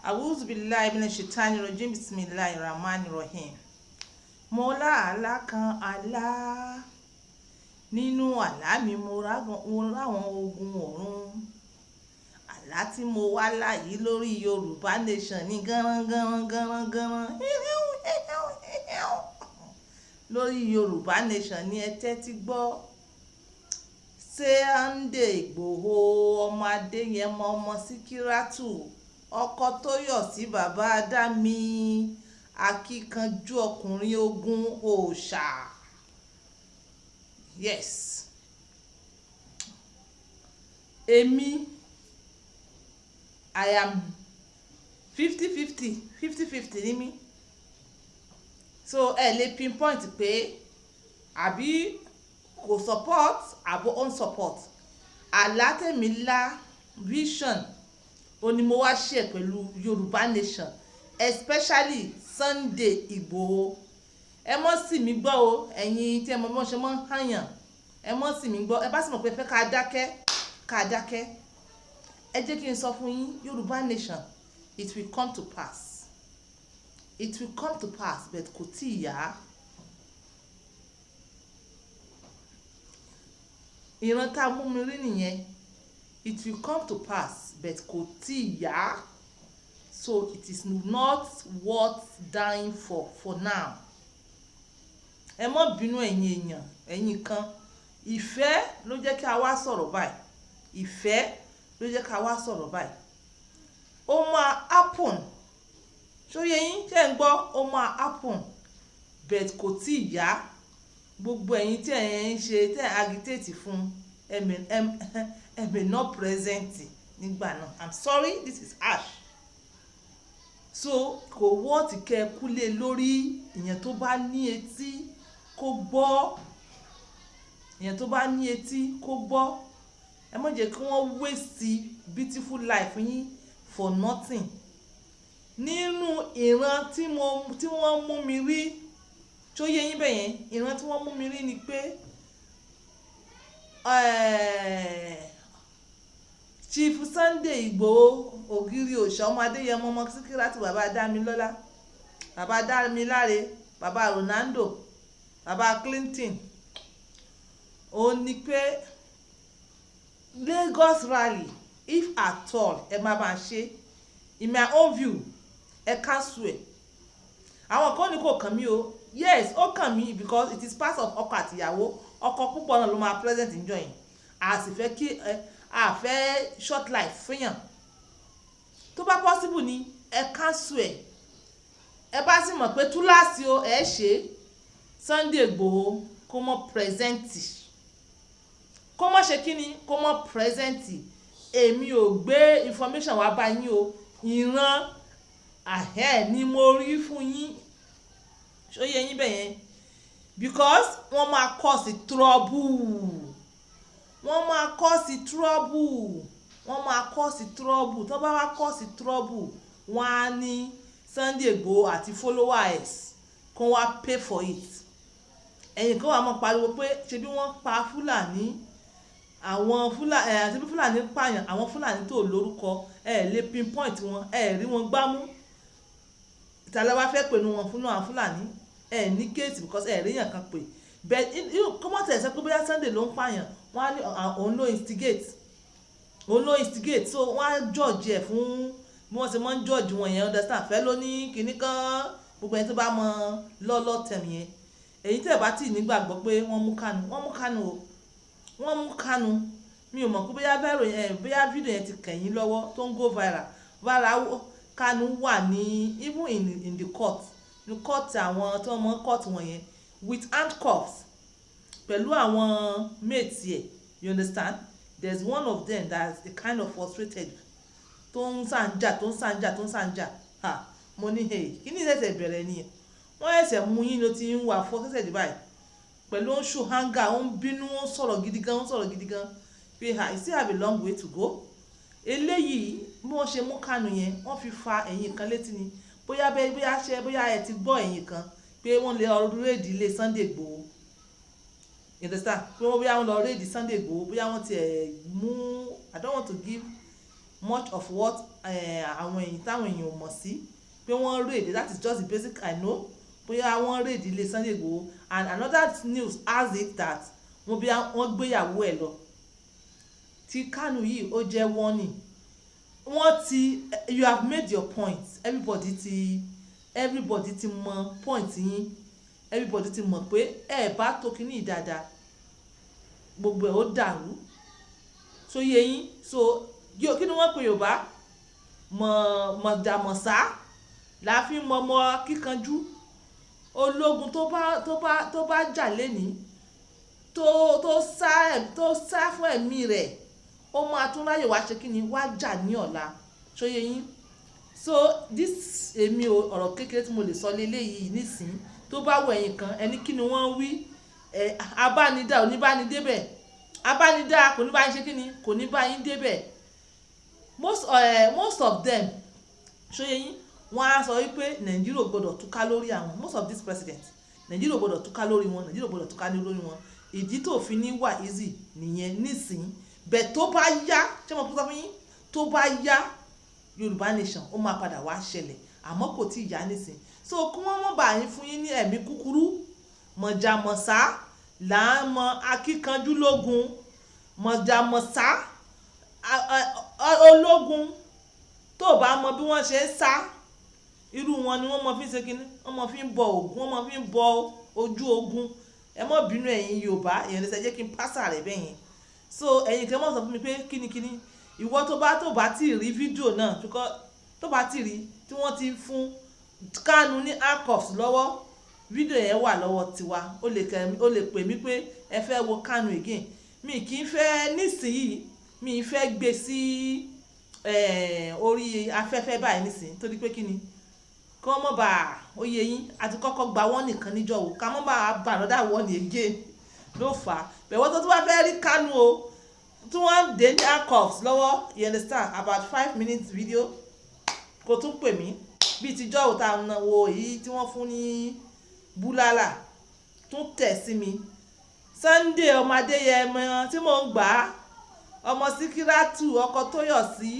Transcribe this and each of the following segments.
A'udhu billahi minash shaitani rajim. Bismillahir rahmanir rahim. Mo lá àlá kan àlá. Nínú àlá mi mo ráwọn ogun ọ̀run. Àlá tí mo wá láyìí lórí Yorùbá Nation ní gánran. Lórí Yorùbá Nation ní ẹ tẹ́tí gbọ́. Sunday Igboho ọmọ Adéyẹmọ ọmọ Síkírátù ọkọ Tóyọ̀sí bàbá Adámi akíkanjú ọkùnrin ogun òòṣà. Yes, èmi I am 50-50 ní mí, so ẹ lè pinpoint pé àbí kò support àbò on support. Àlá tèmi lá vision òní mo wá share pẹ̀lú Yorùbá Nation, especially Sunday Igboho. Ẹ mọ́ sì mí gbọ́ o, ẹ̀yin tí ẹ mọ̀ bí wọ́n ṣe mọ́ ń hàyàn, ẹ mọ́ sì mí gbọ́. Ẹ bá sì mọ̀ pé fẹ́ ká dákẹ́. Ẹ jẹ́ kí n sọ fún yín, Yorùbá Nation, it will come to pass. It will come to pass, but kò tí ì yá. Ìran tá a mú mi rí nìyẹn. It will come to pass, but kò tí ì yá. So it is not worth dying for now. Ẹ má bínú ẹ̀yin èèyàn, ẹ̀yin kan. Ìfẹ́ ló jẹ́ kí a wá sọ̀rọ̀ báyìí. Ìfẹ́ ló jẹ́ ká wá sọ̀rọ̀ báyìí. Ó máa happen. Ṣóyé yín ṣé ń gbọ́? Ó máa happen, but kò tí ì yá. Gbogbo ẹ̀yin tí ẹ̀ ń ṣe tẹ́ agitate fún ẹ may not present nígbà náà. I'm sorry, this is harsh. So kò wọ́ọ̀tì kẹ́ ẹ kúlé lórí. Ìyẹn tó bá ní etí kó gbọ́. Ìyẹn tó bá ní etí kó gbọ́. Ẹ má jẹ́ kí wọ́n waste beautiful life yín for nothing. Nínú ìran tí wọ́n mú mi rí, tó yé yín bẹ́yẹn, ìran tí wọ́n mú mi rí ni pé Chief Sunday Igboho ògiri òòṣà ọmọ Adéyẹmọ ọmọ Síkírátù bàbá Dámilọ́lá, bàbá Dámiláre, bàbá Ronaldo, bàbá Clinton. Ó ní pé Lagos rally, if at all ẹ má bá ṣe, in my own view, ẹ cancel ẹ̀. Àwọn kan ní kò kàn mí o. Yes, ó kàn mí because it is part of ọkọ àtìyàwó. Ọkọ púpọ̀ náà ló máa present níjọ́ yẹn. A sì fẹ́ kí a fẹ́ short life fẹ́yàn. Tó bá possible ni ẹ cancel ẹ̀. Ẹ bá sì mọ̀ pé túláàsì o ẹ ṣe Sunday Igboho kó mọ́ present. Kó mọ́ ṣe kí ni? Kó mọ́ present. Èmi ò gbé information wá bá yín o. Ìran ni mo rí fún yín. Ṣó yé yín bẹ́yẹn? Because wọ́n máa cause trouble. Wọ́n máa cause trouble. Wọ́n máa cause trouble. Tó bá wá cause trouble, wọ́n á ní Sunday Igboho àti followers kó wá pay for it. Ẹ̀yin kan wá mọ̀ pariwo pé ṣebí wọ́n pa Fúlàní. Àwọn Fúlàní àti bí Fúlàní pààyàn, àwọn Fúlàní tó lórúkọ ẹ lè pinpoint wọn, ẹ rí wọn gbámú. Ìtàlẹ́ wá fẹ́ pè nu wọn fún àwọn Fúlàní. Ẹ ní case because ẹ rí yàn kan pè. But kọ́mọ̀ tẹ̀ sẹ́ pé bóyá Sunday ló ń pààyàn, wọ́n á ní òun ló instigate. So wọ́n á judge ẹ̀ fún bí wọ́n ṣe máa ń judge wọn yẹn, understand? Fẹ́ ló ní kinní kan, gbogbo ẹni tó bá mọ lọ́lọ́ tẹ̀m yẹn. Èyí tẹ̀ bá tì nígbàgbọ́ pé wọ́n mú Kanu. Mi ò mọ̀ pé bóyá fídíò yẹn ti kẹ̀yìn lọ́wọ́ tó ń go viral. Kanu wà ní even in the court. Ní court àwọn tó mọ court wọn yẹn with handcuffs pẹ̀lú àwọn mates yẹ. You understand? There's one of them that's the kind of frustrated tó ń sànjà. Mo ní kí ni ẹsẹ̀ bẹ̀rẹ̀ nìyẹn. Wọ́n ẹsẹ̀ mú yín ló ti ń wà frustrated báyìí. Pẹ̀lú ó ń show anger, ó ń bínú, ó ń sọ̀rọ̀ gidi gan. Pé you still have a long way to go. Eléyìí bí wọ́n ṣe mú Kanu yẹn, wọ́n fi fa ẹ̀yìn kan létí ni. Bóyá ẹ ti gbọ́ ẹ̀yìn kan pé wọ́n lè raid ilé Sunday Igboho. You understand? Pé wọ́n lọ raid Sunday Igboho. Bóyá wọ́n ti mú, I don't want to give much of what àwọn èyí táwọn èèyàn ò mọ̀ sí pé wọ́n raid, that is just the basic I know, bóyá wọ́n raid ilé Sunday Igboho. And another news has it that wọ́n gbéyàwó ẹ̀ lọ. Ti Kanu yìí ó jẹ́ warning. You have made your point, everybody ti mọ point yín, everybody ti mọ̀ pé ẹ bá tó kíní dáadáa gbogbo ẹ̀ ó dàrú. So yé yín, so kí ni wọ́n pe Yorùbá mọ̀jàmọ̀sá la fi mọ ọmọ kíkanjú. Ológun tó bá jà lẹ́ni tó sá fún ẹ̀mí rẹ̀, ó máa tún ráyè wá ṣe kí ni wá jà ní ọ̀la. So yé yín, so this èmi ọ̀rọ̀ kékeré tí mo lè sọ léléyìí nísìn tó bá wọ ẹ̀yìn kan ẹni kí ni wọ́n wí, abánidá ò ní bá ní débẹ̀, abánidá kò ní bá yín ṣe kí ni kò ní bá yín débẹ̀. Most of them, so yé yín, wọ́n á sọ wípé Nàìjíríà gbọ́dọ̀ túká lórí àwọn, most of these presidents Nàìjíríà gbọ́dọ̀ túká lórí wọn, Nàìjíríà gbọ́dọ̀ túká lórí wọn. Ìdí tó fi ní wà easy nìyẹn nísìn. Bẹ̀ tó bá yá, ṣé mo sọ fún yín, tó bá yá Yorùbá nation ó máa padà wá ṣẹlẹ̀, àmọ́ kò tí ì yá nísìn. So kí wọ́n mọ̀ bá yín fún yín ní ẹ̀mí kúkúrú, mọ̀jàmọ̀sá là ń mọ akíkanjú lógun, mọ̀jàmọ̀sá ológun tó bá mọ bí wọ́n ṣe ń sá, irú wọn ni wọ́n mọ fi ṣe kíní, wọ́n mọ fi ń bọ Ògún, wọ́n mọ fi ń bọ ojú ogun. Ẹ mọ́ bínú ẹ̀yin Yorùbá, èèyàn lè ṣe jẹ́ kí n pásà rẹ̀ bẹ́yẹn. So ẹ̀yin kan mọ̀ sọ fún mi pé kíni ìwọ tó bá ti rí fídíò náà, tó bá ti rí tí wọ́n ti fún Kanu ní handcuffs lọ́wọ́, fídíò yẹn wà lọ́wọ́ tiwa, ó lè pè mí pé ẹ fẹ́ wo Kanu again. Mi kì í fẹ́ nísìnyí, mi fẹ́ gbé sí orí afẹ́fẹ́ báyìí nísìnyí torí pé kíni kọ́ mọ́ bá oyè yín àti kọ́kọ́ gba wọ́n nìkan níjọ́ wò ká mọ́ bá bá another one again ló fà á. Bẹ̀wọ́ tó bá fẹ́ rí Kanu o tí wọ́n dé ní handcuffs lọ́wọ́, you understand, about 5 minutes video kò tún pè mí bíi tíjọ́ ò tá a wo èyí tí wọ́n fún ní búlálà tún tẹ̀ sí mi. Sunday ọmọ Adéyẹmọ tí mò ń gbà á, ọmọ Síkírátù ọkọ Tóyọ̀sí,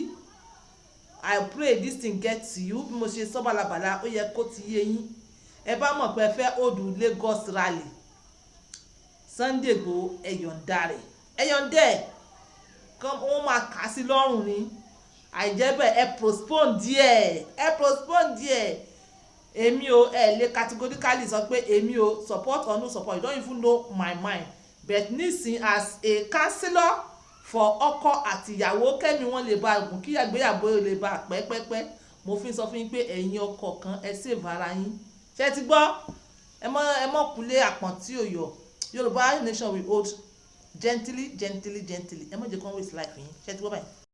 I pray this thing get to you. Bí mo ṣe sọ balabala ó yẹ kó ti yé yín. Ẹ bá mọ̀ pé ẹ fẹ́ hold Lagos rally, Sunday Igboho ẹ̀yọ̀ǹda rẹ̀ wọ́n máa kà sí lọ́rùn ni. Àìjẹ́bẹ̀ ẹ postpone díẹ̀. Èmi o lè categorically sọ pé èmi o support or no support, you don't even know my mind. But nísìn as a counselor for ọkọ àti ìyàwó kẹ́mi wọ́n lè bá gùn kí àgbéyàwó lè bá pẹ́pẹ́pẹ́, mo fi sọ fún yín pé ẹ̀yin ọkọ kan ẹ save ara yín. Ṣé ti gbọ́? Ẹ mọ́ kulé àpọ̀n tí ò yọ. Yorùbá nation will hold gently. Ẹ mọ́ jẹ́ kó waste life yín. Ṣé ti gbọ́ báyìí?